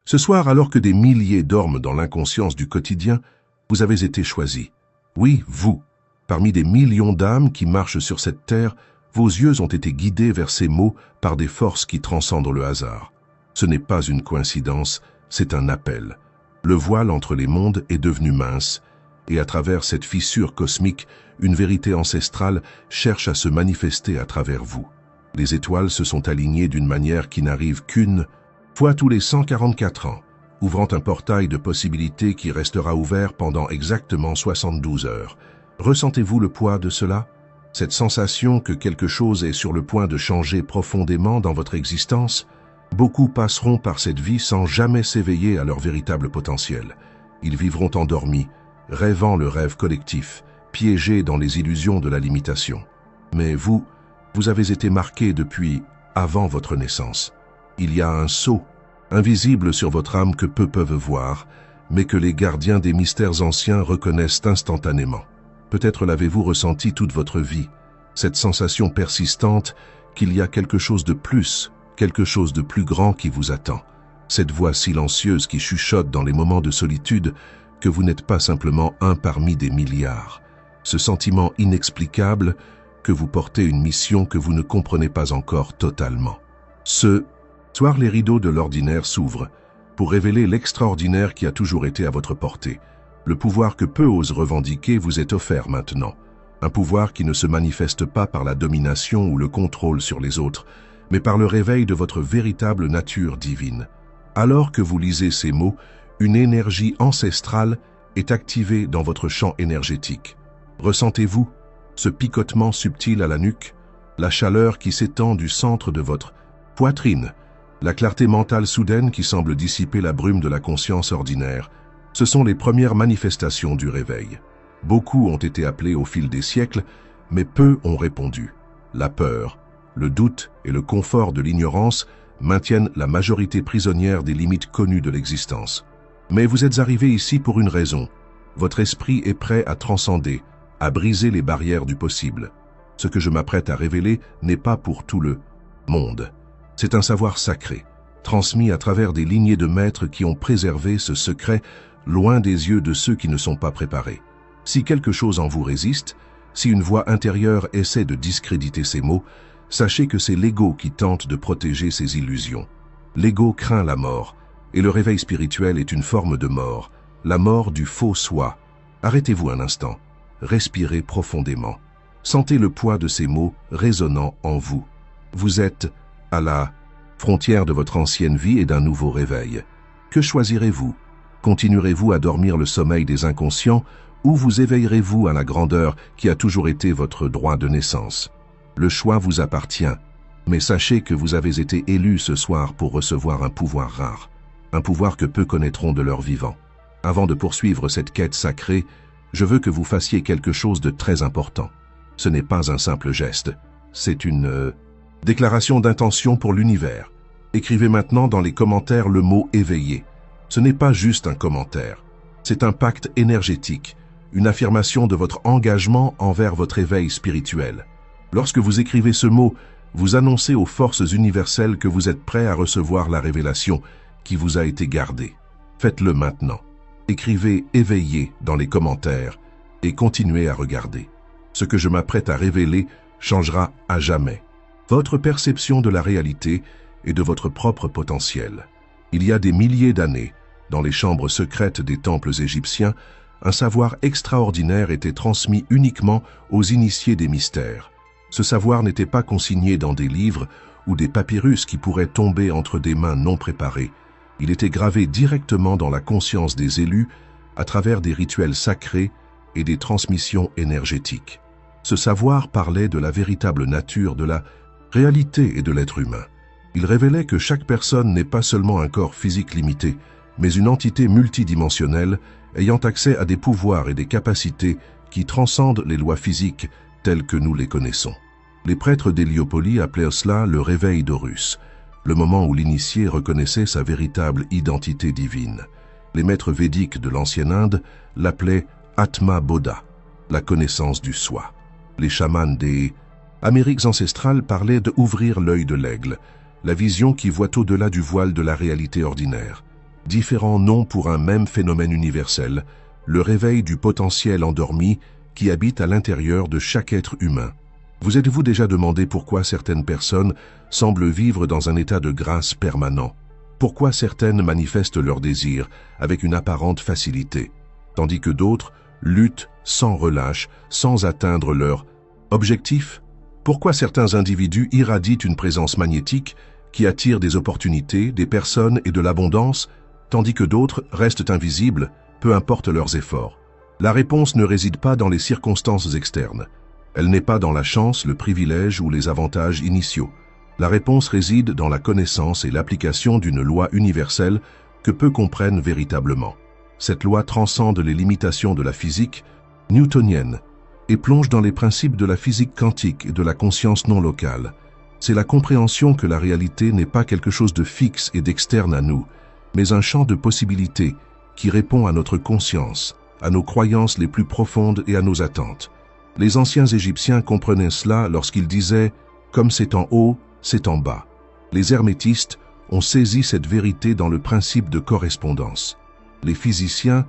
Ce soir, alors que des milliers dorment dans l'inconscience du quotidien, vous avez été choisi. Oui, vous. Parmi des millions d'âmes qui marchent sur cette terre, vos yeux ont été guidés vers ces mots par des forces qui transcendent le hasard. Ce n'est pas une coïncidence, c'est un appel. Le voile entre les mondes est devenu mince, et à travers cette fissure cosmique, une vérité ancestrale cherche à se manifester à travers vous. Les étoiles se sont alignées d'une manière qui n'arrive qu'une fois tous les 144 ans, ouvrant un portail de possibilités qui restera ouvert pendant exactement 72 heures. Ressentez-vous le poids de cela? Cette sensation que quelque chose est sur le point de changer profondément dans votre existence? Beaucoup passeront par cette vie sans jamais s'éveiller à leur véritable potentiel. Ils vivront endormis, rêvant le rêve collectif, piégés dans les illusions de la limitation. Mais vous avez été marqué depuis avant votre naissance. Il y a un sceau, invisible sur votre âme que peu peuvent voir, mais que les gardiens des mystères anciens reconnaissent instantanément. Peut-être l'avez-vous ressenti toute votre vie, cette sensation persistante qu'il y a quelque chose de plus, quelque chose de plus grand qui vous attend. Cette voix silencieuse qui chuchote dans les moments de solitude que vous n'êtes pas simplement un parmi des milliards. Ce sentiment inexplicable que vous portez une mission que vous ne comprenez pas encore totalement. Ce soir, les rideaux de l'ordinaire s'ouvrent pour révéler l'extraordinaire qui a toujours été à votre portée. Le pouvoir que peu osent revendiquer vous est offert maintenant. Un pouvoir qui ne se manifeste pas par la domination ou le contrôle sur les autres, mais par le réveil de votre véritable nature divine. Alors que vous lisez ces mots, une énergie ancestrale est activée dans votre champ énergétique. Ressentez-vous ce picotement subtil à la nuque, la chaleur qui s'étend du centre de votre poitrine, la clarté mentale soudaine qui semble dissiper la brume de la conscience ordinaire. Ce sont les premières manifestations du réveil. Beaucoup ont été appelés au fil des siècles, mais peu ont répondu. La peur, le doute et le confort de l'ignorance maintiennent la majorité prisonnière des limites connues de l'existence. Mais vous êtes arrivés ici pour une raison. Votre esprit est prêt à transcender, à briser les barrières du possible. Ce que je m'apprête à révéler n'est pas pour tout le monde. C'est un savoir sacré, transmis à travers des lignées de maîtres qui ont préservé ce secret loin des yeux de ceux qui ne sont pas préparés. Si quelque chose en vous résiste, si une voix intérieure essaie de discréditer ces mots, sachez que c'est l'ego qui tente de protéger ces illusions. L'ego craint la mort, et le réveil spirituel est une forme de mort, la mort du faux soi. Arrêtez-vous un instant, respirez profondément. Sentez le poids de ces mots résonnant en vous. Vous êtes à la frontière de votre ancienne vie et d'un nouveau réveil. Que choisirez-vous? Continuerez-vous à dormir le sommeil des inconscients ou vous éveillerez-vous à la grandeur qui a toujours été votre droit de naissance? Le choix vous appartient, mais sachez que vous avez été élu ce soir pour recevoir un pouvoir rare, un pouvoir que peu connaîtront de leur vivant. Avant de poursuivre cette quête sacrée, je veux que vous fassiez quelque chose de très important. Ce n'est pas un simple geste, c'est une déclaration d'intention pour l'univers. Écrivez maintenant dans les commentaires le mot « éveillé ». Ce n'est pas juste un commentaire, c'est un pacte énergétique, une affirmation de votre engagement envers votre éveil spirituel. Lorsque vous écrivez ce mot, vous annoncez aux forces universelles que vous êtes prêt à recevoir la révélation qui vous a été gardée. Faites-le maintenant. Écrivez « éveillé » dans les commentaires et continuez à regarder. Ce que je m'apprête à révéler changera à jamais votre perception de la réalité et de votre propre potentiel. Il y a des milliers d'années, dans les chambres secrètes des temples égyptiens, un savoir extraordinaire était transmis uniquement aux initiés des mystères. Ce savoir n'était pas consigné dans des livres ou des papyrus qui pourraient tomber entre des mains non préparées. Il était gravé directement dans la conscience des élus à travers des rituels sacrés et des transmissions énergétiques. Ce savoir parlait de la véritable nature de la réalité et de l'être humain. Il révélait que chaque personne n'est pas seulement un corps physique limité, mais une entité multidimensionnelle ayant accès à des pouvoirs et des capacités qui transcendent les lois physiques telles que nous les connaissons. Les prêtres d'Héliopolis appelaient cela le réveil d'Horus, le moment où l'initié reconnaissait sa véritable identité divine. Les maîtres védiques de l'ancienne Inde l'appelaient Atma Bodha, la connaissance du soi. Les chamans des Amériques ancestrales parlaient de ouvrir l'œil de l'aigle, la vision qui voit au-delà du voile de la réalité ordinaire. différents noms pour un même phénomène universel, le réveil du potentiel endormi qui habite à l'intérieur de chaque être humain. Vous êtes-vous déjà demandé pourquoi certaines personnes semblent vivre dans un état de grâce permanent? Pourquoi certaines manifestent leurs désirs avec une apparente facilité, tandis que d'autres luttent sans relâche, sans atteindre leur objectif? Pourquoi certains individus irradient une présence magnétique qui attire des opportunités, des personnes et de l'abondance, tandis que d'autres restent invisibles, peu importe leurs efforts? La réponse ne réside pas dans les circonstances externes. Elle n'est pas dans la chance, le privilège ou les avantages initiaux. La réponse réside dans la connaissance et l'application d'une loi universelle que peu comprennent véritablement. Cette loi transcende les limitations de la physique newtonienne et plonge dans les principes de la physique quantique et de la conscience non locale. C'est la compréhension que la réalité n'est pas quelque chose de fixe et d'externe à nous, mais un champ de possibilités qui répond à notre conscience, à nos croyances les plus profondes et à nos attentes. Les anciens Égyptiens comprenaient cela lorsqu'ils disaient « comme c'est en haut, c'est en bas ». Les hermétistes ont saisi cette vérité dans le principe de correspondance. Les physiciens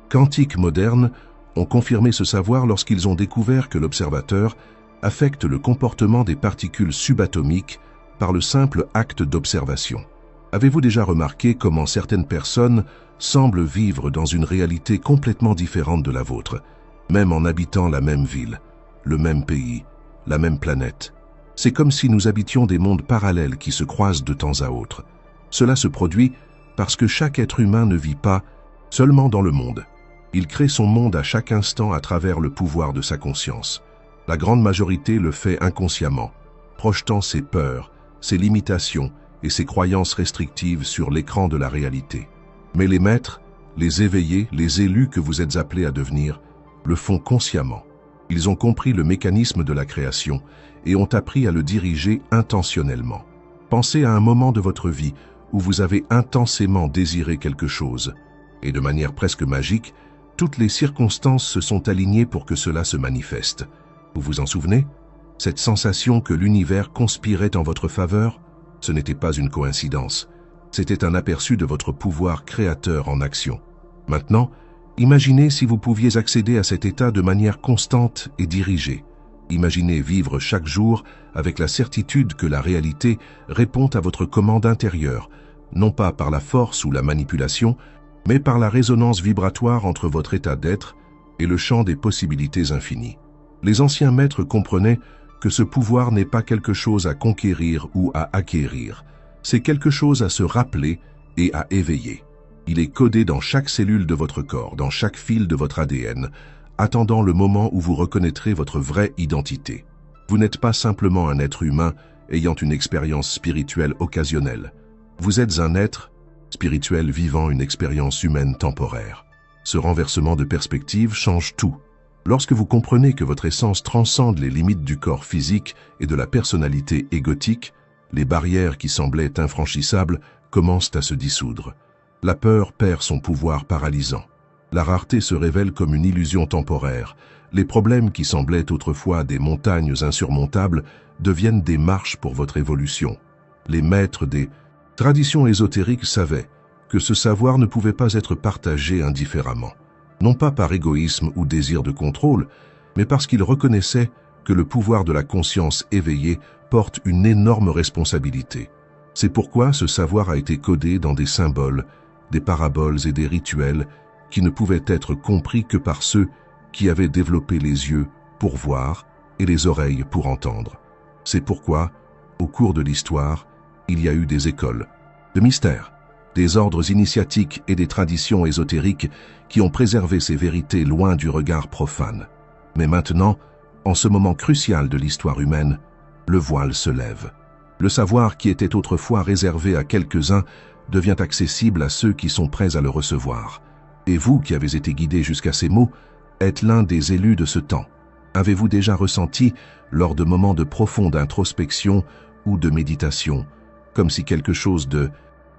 quantiques modernes ont confirmé ce savoir lorsqu'ils ont découvert que l'observateur affecte le comportement des particules subatomiques par le simple acte d'observation. Avez-vous déjà remarqué comment certaines personnes semblent vivre dans une réalité complètement différente de la vôtre, même en habitant la même ville, le même pays, la même planète? C'est comme si nous habitions des mondes parallèles qui se croisent de temps à autre. Cela se produit parce que chaque être humain ne vit pas seulement dans le monde. Il crée son monde à chaque instant à travers le pouvoir de sa conscience. La grande majorité le fait inconsciemment, projetant ses peurs, ses limitations et ses croyances restrictives sur l'écran de la réalité. Mais les maîtres, les éveillés, les élus que vous êtes appelés à devenir, le font consciemment. Ils ont compris le mécanisme de la création et ont appris à le diriger intentionnellement. Pensez à un moment de votre vie où vous avez intensément désiré quelque chose, et de manière presque magique, toutes les circonstances se sont alignées pour que cela se manifeste. Vous vous en souvenez? Cette sensation que l'univers conspirait en votre faveur, ce n'était pas une coïncidence. C'était un aperçu de votre pouvoir créateur en action. Maintenant, imaginez si vous pouviez accéder à cet état de manière constante et dirigée. Imaginez vivre chaque jour avec la certitude que la réalité répond à votre commande intérieure, non pas par la force ou la manipulation, mais par la résonance vibratoire entre votre état d'être et le champ des possibilités infinies. Les anciens maîtres comprenaient que ce pouvoir n'est pas quelque chose à conquérir ou à acquérir, c'est quelque chose à se rappeler et à éveiller. Il est codé dans chaque cellule de votre corps, dans chaque fil de votre ADN, attendant le moment où vous reconnaîtrez votre vraie identité. Vous n'êtes pas simplement un être humain ayant une expérience spirituelle occasionnelle. Vous êtes un être spirituel vivant une expérience humaine temporaire. Ce renversement de perspective change tout. Lorsque vous comprenez que votre essence transcende les limites du corps physique et de la personnalité égotique, les barrières qui semblaient infranchissables commencent à se dissoudre. La peur perd son pouvoir paralysant. La rareté se révèle comme une illusion temporaire. Les problèmes qui semblaient autrefois des montagnes insurmontables deviennent des marches pour votre évolution. Les maîtres des traditions ésotériques savaient que ce savoir ne pouvait pas être partagé indifféremment, non pas par égoïsme ou désir de contrôle, mais parce qu'ils reconnaissaient que le pouvoir de la conscience éveillée porte une énorme responsabilité. C'est pourquoi ce savoir a été codé dans des symboles, des paraboles et des rituels qui ne pouvaient être compris que par ceux qui avaient développé les yeux pour voir et les oreilles pour entendre. C'est pourquoi, au cours de l'histoire, il y a eu des écoles de mystères, des ordres initiatiques et des traditions ésotériques qui ont préservé ces vérités loin du regard profane. Mais maintenant, en ce moment crucial de l'histoire humaine, le voile se lève. Le savoir qui était autrefois réservé à quelques-uns devient accessible à ceux qui sont prêts à le recevoir. Et vous, qui avez été guidés jusqu'à ces mots, êtes l'un des élus de ce temps. Avez-vous déjà ressenti, lors de moments de profonde introspection ou de méditation, comme si quelque chose de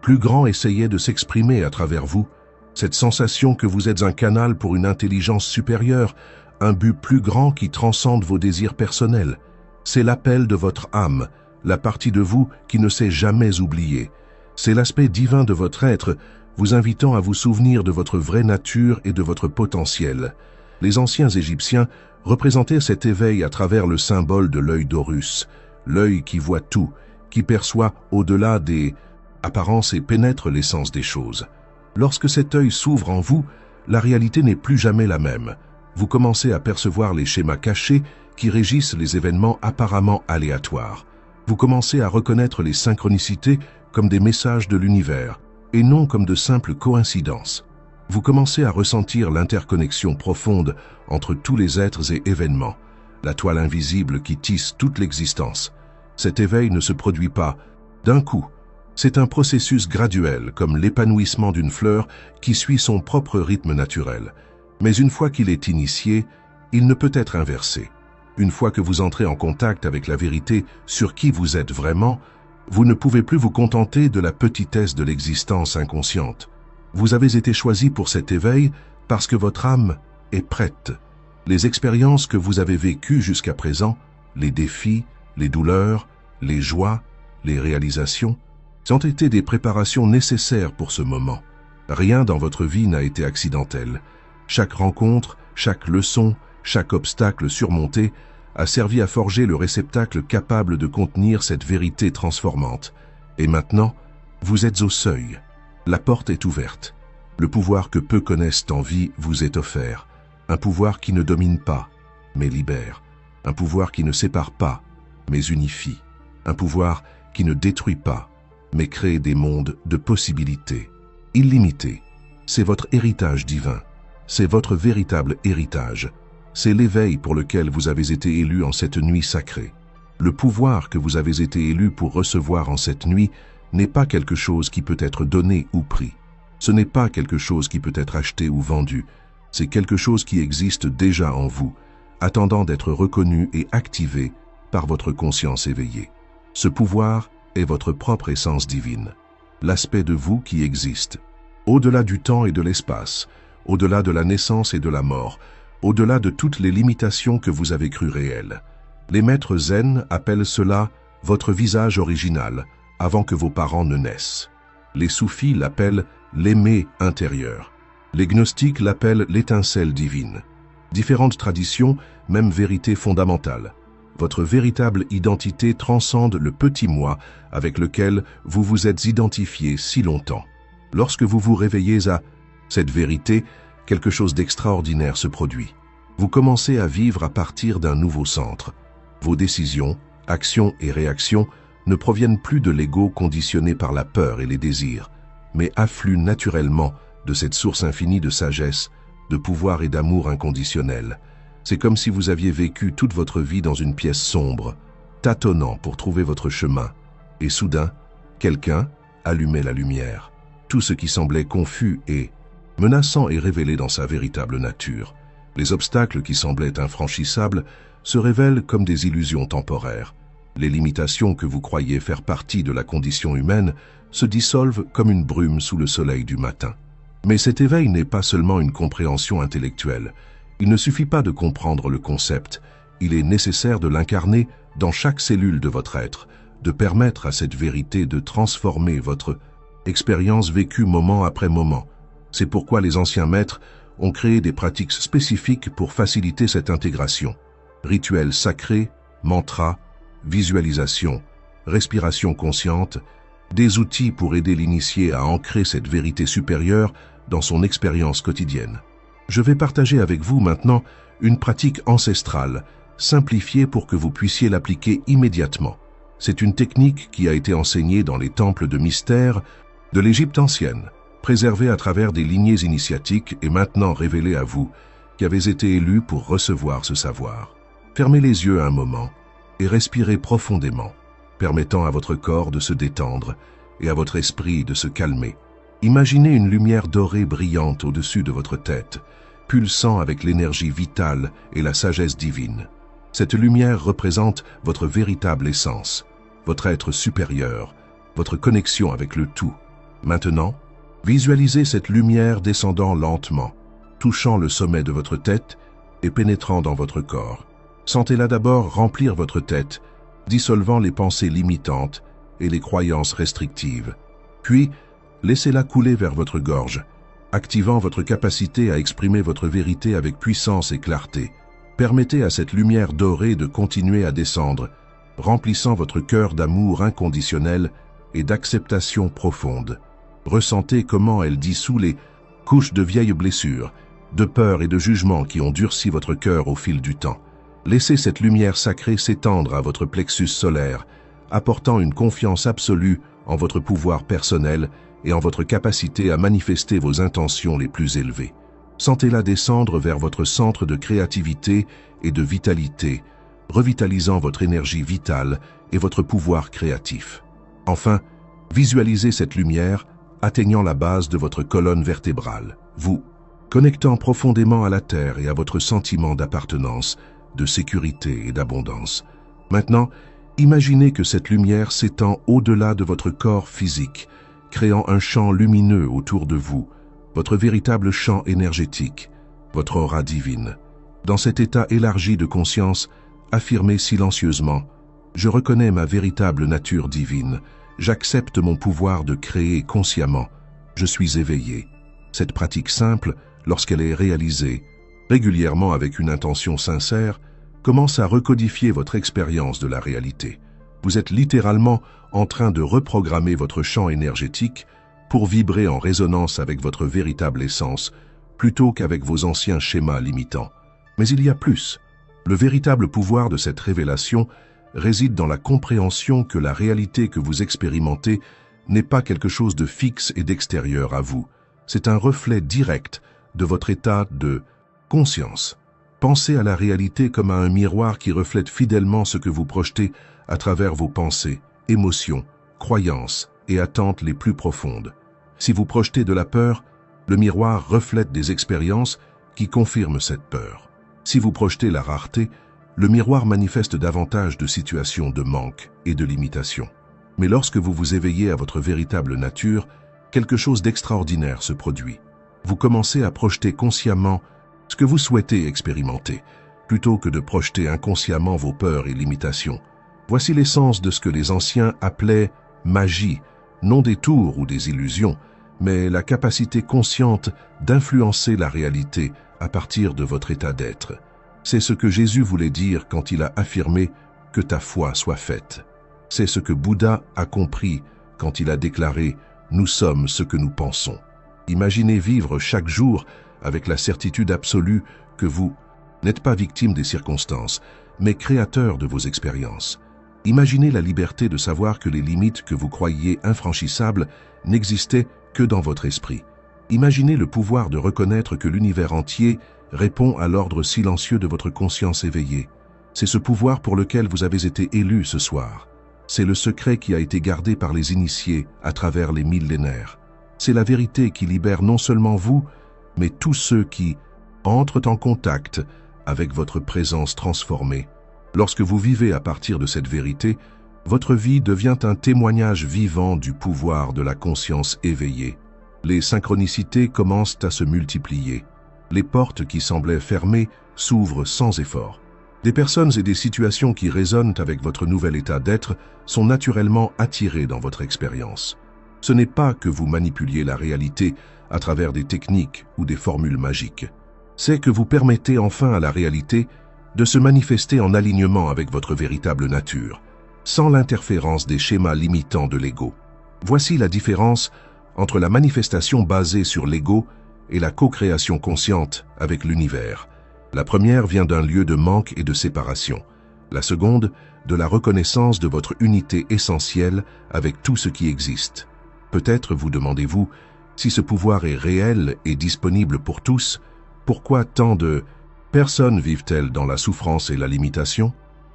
plus grand essayait de s'exprimer à travers vous, cette sensation que vous êtes un canal pour une intelligence supérieure, un but plus grand qui transcende vos désirs personnels? C'est l'appel de votre âme, la partie de vous qui ne s'est jamais oubliée. C'est l'aspect divin de votre être vous invitant à vous souvenir de votre vraie nature et de votre potentiel. Les anciens Égyptiens représentaient cet éveil à travers le symbole de l'œil d'Horus, l'œil qui voit tout, qui perçoit au-delà des apparences et pénètre l'essence des choses. Lorsque cet œil s'ouvre en vous, la réalité n'est plus jamais la même. Vous commencez à percevoir les schémas cachés qui régissent les événements apparemment aléatoires. Vous commencez à reconnaître les synchronicités comme des messages de l'univers, et non comme de simples coïncidences. Vous commencez à ressentir l'interconnexion profonde entre tous les êtres et événements, la toile invisible qui tisse toute l'existence. Cet éveil ne se produit pas d'un coup. C'est un processus graduel, comme l'épanouissement d'une fleur qui suit son propre rythme naturel. Mais une fois qu'il est initié, il ne peut être inversé. Une fois que vous entrez en contact avec la vérité sur qui vous êtes vraiment, vous ne pouvez plus vous contenter de la petitesse de l'existence inconsciente. Vous avez été choisi pour cet éveil parce que votre âme est prête. Les expériences que vous avez vécues jusqu'à présent, les défis, les douleurs, les joies, les réalisations, ont été des préparations nécessaires pour ce moment. Rien dans votre vie n'a été accidentel. Chaque rencontre, chaque leçon, chaque obstacle surmonté a servi à forger le réceptacle capable de contenir cette vérité transformante. Et maintenant, vous êtes au seuil. La porte est ouverte. Le pouvoir que peu connaissent en vie vous est offert. Un pouvoir qui ne domine pas, mais libère. Un pouvoir qui ne sépare pas, mais unifie. Un pouvoir qui ne détruit pas, mais crée des mondes de possibilités. Illimités. C'est votre héritage divin. C'est votre véritable héritage. C'est l'éveil pour lequel vous avez été élu en cette nuit sacrée. Le pouvoir que vous avez été élu pour recevoir en cette nuit n'est pas quelque chose qui peut être donné ou pris. Ce n'est pas quelque chose qui peut être acheté ou vendu. C'est quelque chose qui existe déjà en vous, attendant d'être reconnu et activé par votre conscience éveillée. Ce pouvoir est votre propre essence divine, l'aspect de vous qui existe, au-delà du temps et de l'espace, au-delà de la naissance et de la mort, au-delà de toutes les limitations que vous avez crues réelles. Les maîtres zen appellent cela votre visage original, avant que vos parents ne naissent. Les soufis l'appellent l'aimé intérieur. Les gnostiques l'appellent l'étincelle divine. Différentes traditions, même vérité fondamentale. Votre véritable identité transcende le petit moi avec lequel vous vous êtes identifié si longtemps. Lorsque vous vous réveillez à cette vérité, quelque chose d'extraordinaire se produit. Vous commencez à vivre à partir d'un nouveau centre. Vos décisions, actions et réactions ne proviennent plus de l'ego conditionné par la peur et les désirs, mais affluent naturellement de cette source infinie de sagesse, de pouvoir et d'amour inconditionnel. C'est comme si vous aviez vécu toute votre vie dans une pièce sombre, tâtonnant pour trouver votre chemin. Et soudain, quelqu'un allumait la lumière. Tout ce qui semblait confus et menaçant est révélé dans sa véritable nature. Les obstacles qui semblaient infranchissables se révèlent comme des illusions temporaires. Les limitations que vous croyiez faire partie de la condition humaine se dissolvent comme une brume sous le soleil du matin. Mais cet éveil n'est pas seulement une compréhension intellectuelle. Il ne suffit pas de comprendre le concept, il est nécessaire de l'incarner dans chaque cellule de votre être, de permettre à cette vérité de transformer votre expérience vécue moment après moment. C'est pourquoi les anciens maîtres ont créé des pratiques spécifiques pour faciliter cette intégration. Rituels sacrés, mantras, visualisation, respiration consciente, des outils pour aider l'initié à ancrer cette vérité supérieure dans son expérience quotidienne. Je vais partager avec vous maintenant une pratique ancestrale, simplifiée pour que vous puissiez l'appliquer immédiatement. C'est une technique qui a été enseignée dans les temples de mystère de l'Égypte ancienne, préservée à travers des lignées initiatiques et maintenant révélée à vous, qui avez été élus pour recevoir ce savoir. Fermez les yeux un moment et respirez profondément, permettant à votre corps de se détendre et à votre esprit de se calmer. Imaginez une lumière dorée brillante au-dessus de votre tête, pulsant avec l'énergie vitale et la sagesse divine. Cette lumière représente votre véritable essence, votre être supérieur, votre connexion avec le tout. Maintenant, visualisez cette lumière descendant lentement, touchant le sommet de votre tête et pénétrant dans votre corps. Sentez-la d'abord remplir votre tête, dissolvant les pensées limitantes et les croyances restrictives. Puis, Laissez-la couler vers votre gorge, activant votre capacité à exprimer votre vérité avec puissance et clarté. Permettez à cette lumière dorée de continuer à descendre, remplissant votre cœur d'amour inconditionnel et d'acceptation profonde. Ressentez comment elle dissout les couches de vieilles blessures, de peur et de jugement qui ont durci votre cœur au fil du temps. Laissez cette lumière sacrée s'étendre à votre plexus solaire, apportant une confiance absolue en votre pouvoir personnel et en votre capacité à manifester vos intentions les plus élevées. Sentez-la descendre vers votre centre de créativité et de vitalité, revitalisant votre énergie vitale et votre pouvoir créatif. Enfin, visualisez cette lumière atteignant la base de votre colonne vertébrale, vous connectant profondément à la Terre et à votre sentiment d'appartenance, de sécurité et d'abondance. Maintenant, imaginez que cette lumière s'étend au-delà de votre corps physique, créant un champ lumineux autour de vous, votre véritable champ énergétique, votre aura divine. Dans cet état élargi de conscience, affirmez silencieusement « Je reconnais ma véritable nature divine, j'accepte mon pouvoir de créer consciemment, je suis éveillé ». Cette pratique simple, lorsqu'elle est réalisée, régulièrement avec une intention sincère, commence à recodifier votre expérience de la réalité. Vous êtes littéralement en train de reprogrammer votre champ énergétique pour vibrer en résonance avec votre véritable essence, plutôt qu'avec vos anciens schémas limitants. Mais il y a plus. Le véritable pouvoir de cette révélation réside dans la compréhension que la réalité que vous expérimentez n'est pas quelque chose de fixe et d'extérieur à vous. C'est un reflet direct de votre état de conscience. Pensez à la réalité comme à un miroir qui reflète fidèlement ce que vous projetez à travers vos pensées, émotions, croyances et attentes les plus profondes. Si vous projetez de la peur, le miroir reflète des expériences qui confirment cette peur. Si vous projetez la rareté, le miroir manifeste davantage de situations de manque et de limitation. Mais lorsque vous vous éveillez à votre véritable nature, quelque chose d'extraordinaire se produit. Vous commencez à projeter consciemment ce que vous souhaitez expérimenter, plutôt que de projeter inconsciemment vos peurs et limitations. Voici l'essence de ce que les anciens appelaient magie, non des tours ou des illusions, mais la capacité consciente d'influencer la réalité à partir de votre état d'être. C'est ce que Jésus voulait dire quand il a affirmé « que ta foi soit faite ». C'est ce que Bouddha a compris quand il a déclaré « nous sommes ce que nous pensons ». Imaginez vivre chaque jour avec la certitude absolue que vous n'êtes pas victime des circonstances, mais créateur de vos expériences. Imaginez la liberté de savoir que les limites que vous croyiez infranchissables n'existaient que dans votre esprit. Imaginez le pouvoir de reconnaître que l'univers entier répond à l'ordre silencieux de votre conscience éveillée. C'est ce pouvoir pour lequel vous avez été élu ce soir. C'est le secret qui a été gardé par les initiés à travers les millénaires. C'est la vérité qui libère non seulement vous, mais tous ceux qui entrent en contact avec votre présence transformée. Lorsque vous vivez à partir de cette vérité, votre vie devient un témoignage vivant du pouvoir de la conscience éveillée. Les synchronicités commencent à se multiplier. Les portes qui semblaient fermées s'ouvrent sans effort. Des personnes et des situations qui résonnent avec votre nouvel état d'être sont naturellement attirées dans votre expérience. Ce n'est pas que vous manipuliez la réalité à travers des techniques ou des formules magiques. C'est que vous permettez enfin à la réalité de se manifester en alignement avec votre véritable nature, sans l'interférence des schémas limitants de l'ego. Voici la différence entre la manifestation basée sur l'ego et la co-création consciente avec l'univers. La première vient d'un lieu de manque et de séparation. La seconde, de la reconnaissance de votre unité essentielle avec tout ce qui existe. Peut-être vous demandez-vous, si ce pouvoir est réel et disponible pour tous, pourquoi tant de personnes vivent-elles dans la souffrance et la limitation?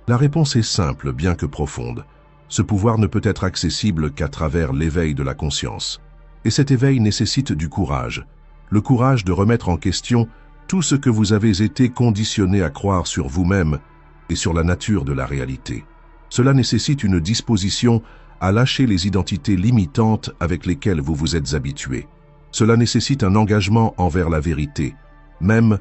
La réponse est simple, bien que profonde. Ce pouvoir ne peut être accessible qu'à travers l'éveil de la conscience. Et cet éveil nécessite du courage. Le courage de remettre en question tout ce que vous avez été conditionné à croire sur vous-même et sur la nature de la réalité. Cela nécessite une disposition à lâcher les identités limitantes avec lesquelles vous vous êtes habitué. Cela nécessite un engagement envers la vérité, même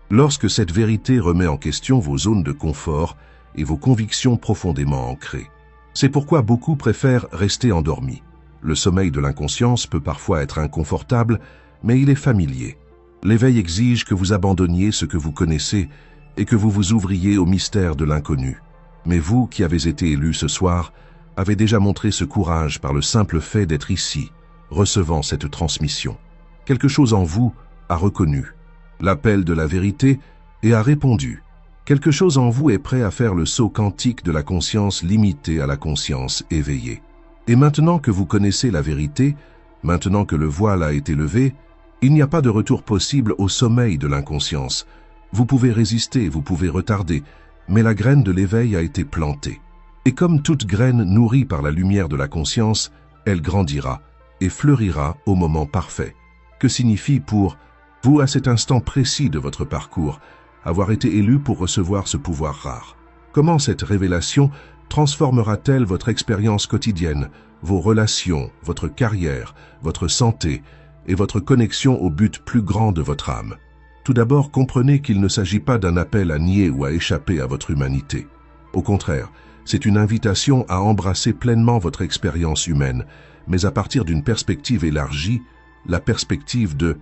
lorsque cette vérité remet en question vos zones de confort et vos convictions profondément ancrées. C'est pourquoi beaucoup préfèrent rester endormis. Le sommeil de l'inconscience peut parfois être inconfortable, mais il est familier. L'éveil exige que vous abandonniez ce que vous connaissez et que vous vous ouvriez au mystère de l'inconnu. Mais vous, qui avez été élu ce soir, avez déjà montré ce courage par le simple fait d'être ici, recevant cette transmission. Quelque chose en vous a reconnu l'appel de la vérité et a répondu. Quelque chose en vous est prêt à faire le saut quantique de la conscience limitée à la conscience éveillée. Et maintenant que vous connaissez la vérité, maintenant que le voile a été levé, il n'y a pas de retour possible au sommeil de l'inconscience. Vous pouvez résister, vous pouvez retarder, mais la graine de l'éveil a été plantée. Et comme toute graine nourrie par la lumière de la conscience, elle grandira et fleurira au moment parfait. Que signifie pour vous, à cet instant précis de votre parcours, avoir été élu pour recevoir ce pouvoir rare? Comment cette révélation transformera-t-elle votre expérience quotidienne, vos relations, votre carrière, votre santé et votre connexion au but plus grand de votre âme? Tout d'abord, comprenez qu'il ne s'agit pas d'un appel à nier ou à échapper à votre humanité. Au contraire, c'est une invitation à embrasser pleinement votre expérience humaine, mais à partir d'une perspective élargie, la perspective de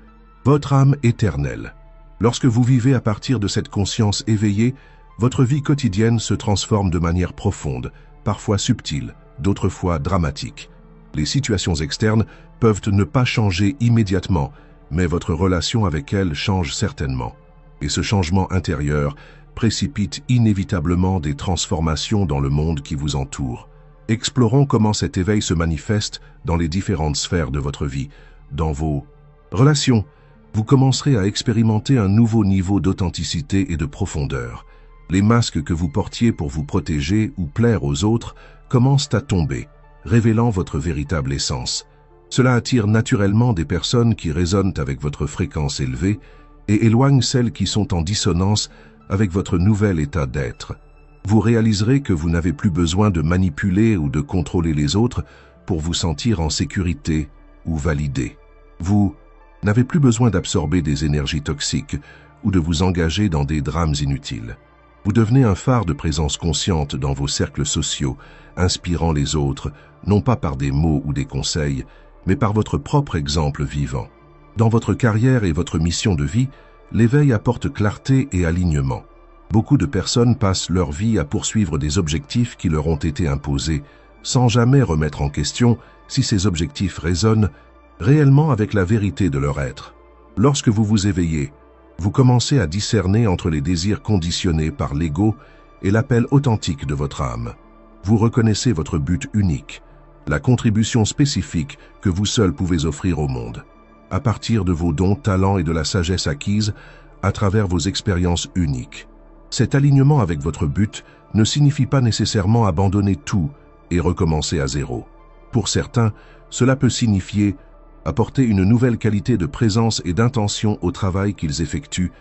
votre âme éternelle. Lorsque vous vivez à partir de cette conscience éveillée, votre vie quotidienne se transforme de manière profonde, parfois subtile, d'autres fois dramatique. Les situations externes peuvent ne pas changer immédiatement, mais votre relation avec elles change certainement. Et ce changement intérieur précipite inévitablement des transformations dans le monde qui vous entoure. Explorons comment cet éveil se manifeste dans les différentes sphères de votre vie, dans vos relations. Vous commencerez à expérimenter un nouveau niveau d'authenticité et de profondeur. Les masques que vous portiez pour vous protéger ou plaire aux autres commencent à tomber, révélant votre véritable essence. Cela attire naturellement des personnes qui résonnent avec votre fréquence élevée et éloigne celles qui sont en dissonance avec votre nouvel état d'être. Vous réaliserez que vous n'avez plus besoin de manipuler ou de contrôler les autres pour vous sentir en sécurité ou validé. Vous n'avez plus besoin d'absorber des énergies toxiques ou de vous engager dans des drames inutiles. Vous devenez un phare de présence consciente dans vos cercles sociaux, inspirant les autres, non pas par des mots ou des conseils, mais par votre propre exemple vivant. Dans votre carrière et votre mission de vie, l'éveil apporte clarté et alignement. Beaucoup de personnes passent leur vie à poursuivre des objectifs qui leur ont été imposés, sans jamais remettre en question si ces objectifs résonnent réellement avec la vérité de leur être. Lorsque vous vous éveillez, vous commencez à discerner entre les désirs conditionnés par l'ego et l'appel authentique de votre âme. Vous reconnaissez votre but unique, la contribution spécifique que vous seul pouvez offrir au monde, à partir de vos dons, talents et de la sagesse acquise à travers vos expériences uniques. Cet alignement avec votre but ne signifie pas nécessairement abandonner tout et recommencer à zéro. Pour certains, cela peut signifier apporter une nouvelle qualité de présence et d'intention au travail qu'ils effectuent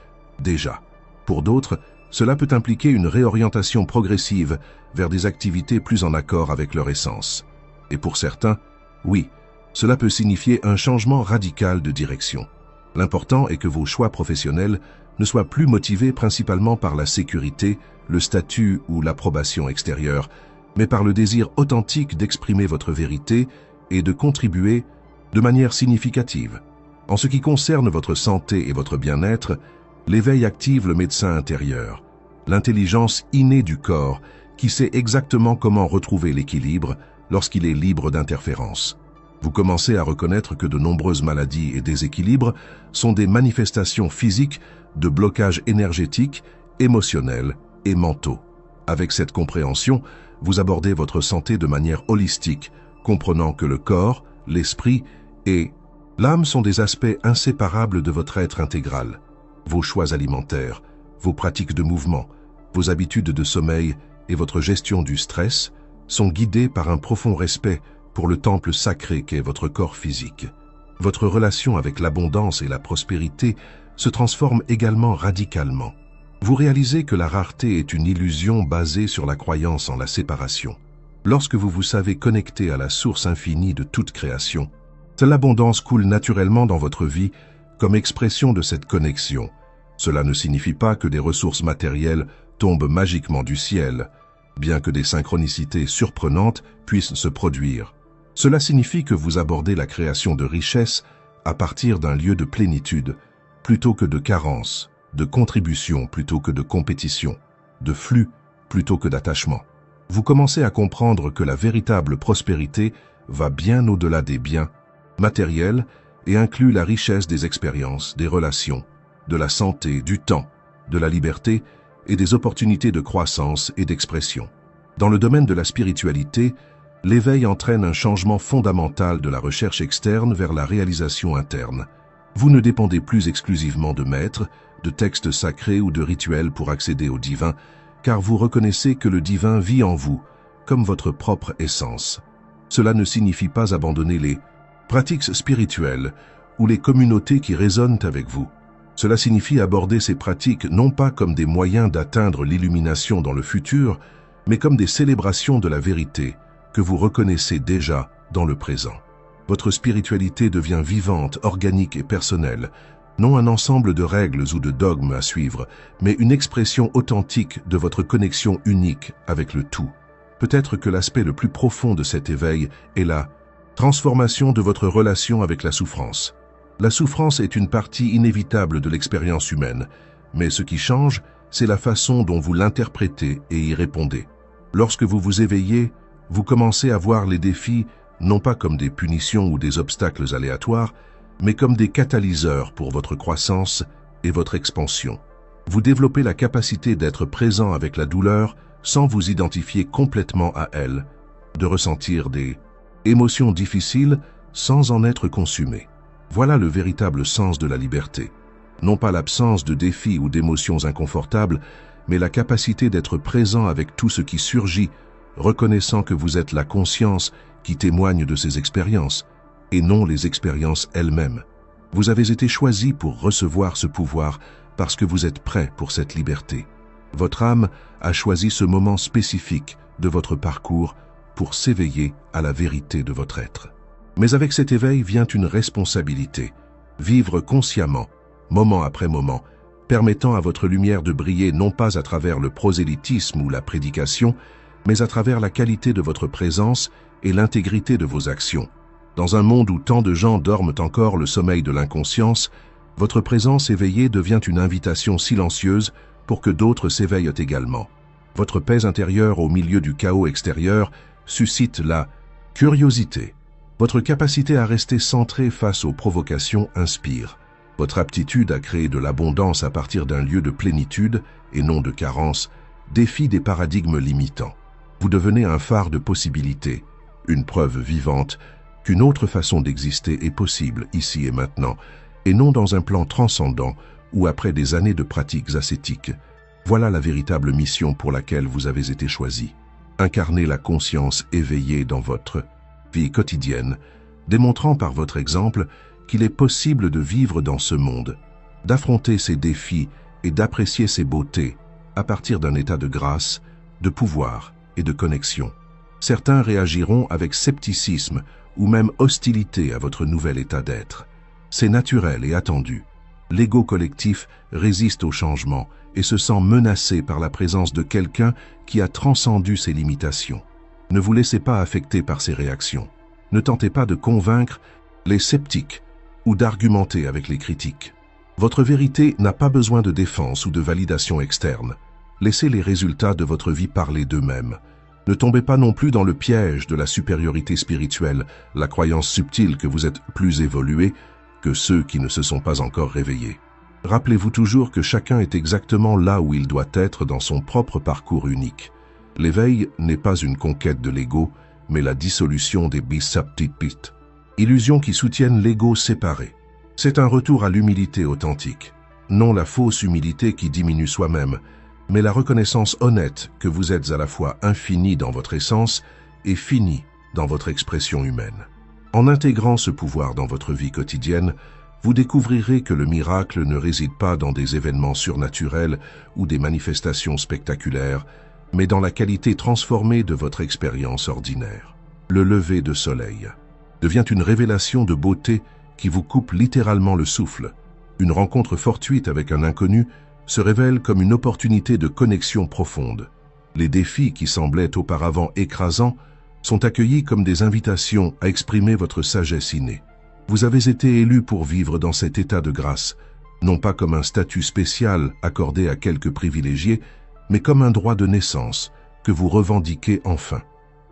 déjà. Pour d'autres, cela peut impliquer une réorientation progressive vers des activités plus en accord avec leur essence. Et pour certains, oui, cela peut signifier un changement radical de direction. L'important est que vos choix professionnels ne soient plus motivés principalement par la sécurité, le statut ou l'approbation extérieure, mais par le désir authentique d'exprimer votre vérité et de contribuer de manière significative. En ce qui concerne votre santé et votre bien-être, l'éveil active le médecin intérieur, l'intelligence innée du corps qui sait exactement comment retrouver l'équilibre lorsqu'il est libre d'interférences. Vous commencez à reconnaître que de nombreuses maladies et déséquilibres sont des manifestations physiques de blocages énergétiques, émotionnels et mentaux. Avec cette compréhension, vous abordez votre santé de manière holistique, comprenant que le corps, l'esprit et l'âme sont des aspects inséparables de votre être intégral. Vos choix alimentaires, vos pratiques de mouvement, vos habitudes de sommeil et votre gestion du stress sont guidés par un profond respect pour le temple sacré qu'est votre corps physique. Votre relation avec l'abondance et la prospérité se transforme également radicalement. Vous réalisez que la rareté est une illusion basée sur la croyance en la séparation. Lorsque vous vous savez connecté à la source infinie de toute création, l'abondance coule naturellement dans votre vie comme expression de cette connexion. Cela ne signifie pas que des ressources matérielles tombent magiquement du ciel, bien que des synchronicités surprenantes puissent se produire. Cela signifie que vous abordez la création de richesses à partir d'un lieu de plénitude, plutôt que de carence, de contribution plutôt que de compétition, de flux plutôt que d'attachement. Vous commencez à comprendre que la véritable prospérité va bien au-delà des biens matériels et inclut la richesse des expériences, des relations, de la santé, du temps, de la liberté et des opportunités de croissance et d'expression. Dans le domaine de la spiritualité, l'éveil entraîne un changement fondamental de la recherche externe vers la réalisation interne. Vous ne dépendez plus exclusivement de maîtres, de textes sacrés ou de rituels pour accéder au divin, car vous reconnaissez que le divin vit en vous, comme votre propre essence. Cela ne signifie pas abandonner les pratiques spirituelles ou les communautés qui résonnent avec vous. Cela signifie aborder ces pratiques non pas comme des moyens d'atteindre l'illumination dans le futur, mais comme des célébrations de la vérité que vous reconnaissez déjà dans le présent. Votre spiritualité devient vivante, organique et personnelle, non un ensemble de règles ou de dogmes à suivre, mais une expression authentique de votre connexion unique avec le tout. Peut-être que l'aspect le plus profond de cet éveil est la transformation de votre relation avec la souffrance. La souffrance est une partie inévitable de l'expérience humaine, mais ce qui change, c'est la façon dont vous l'interprétez et y répondez. Lorsque vous vous éveillez, vous commencez à voir les défis non pas comme des punitions ou des obstacles aléatoires, mais comme des catalyseurs pour votre croissance et votre expansion. Vous développez la capacité d'être présent avec la douleur sans vous identifier complètement à elle, de ressentir des émotions difficiles sans en être consumé. Voilà le véritable sens de la liberté. Non pas l'absence de défis ou d'émotions inconfortables, mais la capacité d'être présent avec tout ce qui surgit, reconnaissant que vous êtes la conscience qui témoigne de ces expériences, et non les expériences elles-mêmes. Vous avez été choisi pour recevoir ce pouvoir parce que vous êtes prêt pour cette liberté. Votre âme a choisi ce moment spécifique de votre parcours pour s'éveiller à la vérité de votre être. Mais avec cet éveil vient une responsabilité, vivre consciemment, moment après moment, permettant à votre lumière de briller non pas à travers le prosélytisme ou la prédication, mais à travers la qualité de votre présence et l'intégrité de vos actions. Dans un monde où tant de gens dorment encore le sommeil de l'inconscience, votre présence éveillée devient une invitation silencieuse pour que d'autres s'éveillent également. Votre paix intérieure au milieu du chaos extérieur suscite la curiosité. Votre capacité à rester centré face aux provocations inspire. Votre aptitude à créer de l'abondance à partir d'un lieu de plénitude et non de carence défie des paradigmes limitants. Vous devenez un phare de possibilités, une preuve vivante qu'une autre façon d'exister est possible ici et maintenant, et non dans un plan transcendant ou après des années de pratiques ascétiques. Voilà la véritable mission pour laquelle vous avez été choisi. Incarner la conscience éveillée dans votre vie quotidienne, démontrant par votre exemple qu'il est possible de vivre dans ce monde, d'affronter ses défis et d'apprécier ses beautés à partir d'un état de grâce, de pouvoir et de connexion. Certains réagiront avec scepticisme ou même hostilité à votre nouvel état d'être. C'est naturel et attendu. L'ego collectif résiste au changement et se sent menacé par la présence de quelqu'un qui a transcendu ses limitations. Ne vous laissez pas affecter par ces réactions. Ne tentez pas de convaincre les sceptiques ou d'argumenter avec les critiques. Votre vérité n'a pas besoin de défense ou de validation externe. Laissez les résultats de votre vie parler d'eux-mêmes. Ne tombez pas non plus dans le piège de la supériorité spirituelle, la croyance subtile que vous êtes plus évolué que ceux qui ne se sont pas encore réveillés. Rappelez-vous toujours que chacun est exactement là où il doit être dans son propre parcours unique. L'éveil n'est pas une conquête de l'ego, mais la dissolution des bisaptipit, illusions qui soutiennent l'ego séparé. C'est un retour à l'humilité authentique, non la fausse humilité qui diminue soi-même, mais la reconnaissance honnête que vous êtes à la fois infini dans votre essence et fini dans votre expression humaine. En intégrant ce pouvoir dans votre vie quotidienne, vous découvrirez que le miracle ne réside pas dans des événements surnaturels ou des manifestations spectaculaires, mais dans la qualité transformée de votre expérience ordinaire. Le lever de soleil devient une révélation de beauté qui vous coupe littéralement le souffle. Une rencontre fortuite avec un inconnu se révèle comme une opportunité de connexion profonde. Les défis qui semblaient auparavant écrasants sont accueillis comme des invitations à exprimer votre sagesse innée. Vous avez été élu pour vivre dans cet état de grâce, non pas comme un statut spécial accordé à quelques privilégiés, mais comme un droit de naissance que vous revendiquez enfin.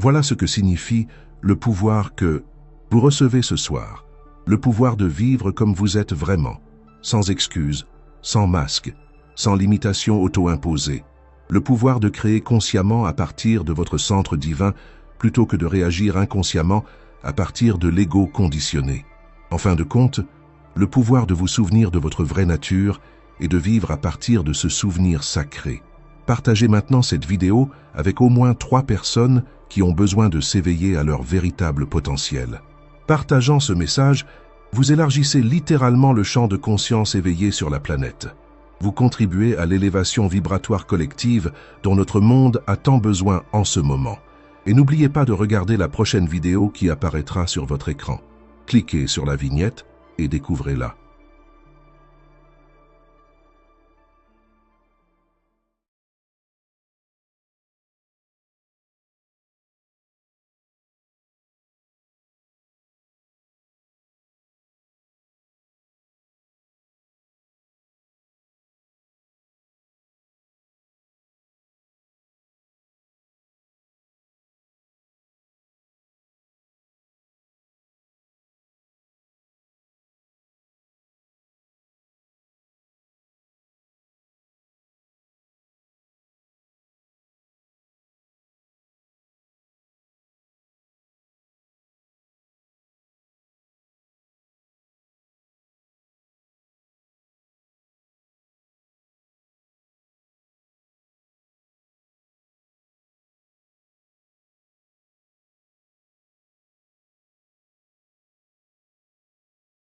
Voilà ce que signifie le pouvoir que vous recevez ce soir, le pouvoir de vivre comme vous êtes vraiment, sans excuses, sans masque, sans limitation auto-imposée, le pouvoir de créer consciemment à partir de votre centre divin plutôt que de réagir inconsciemment à partir de l'ego conditionné. En fin de compte, le pouvoir de vous souvenir de votre vraie nature et de vivre à partir de ce souvenir sacré. Partagez maintenant cette vidéo avec au moins 3 personnes qui ont besoin de s'éveiller à leur véritable potentiel. Partageant ce message, vous élargissez littéralement le champ de conscience éveillé sur la planète. Vous contribuez à l'élévation vibratoire collective dont notre monde a tant besoin en ce moment. Et n'oubliez pas de regarder la prochaine vidéo qui apparaîtra sur votre écran. Cliquez sur la vignette et découvrez-la.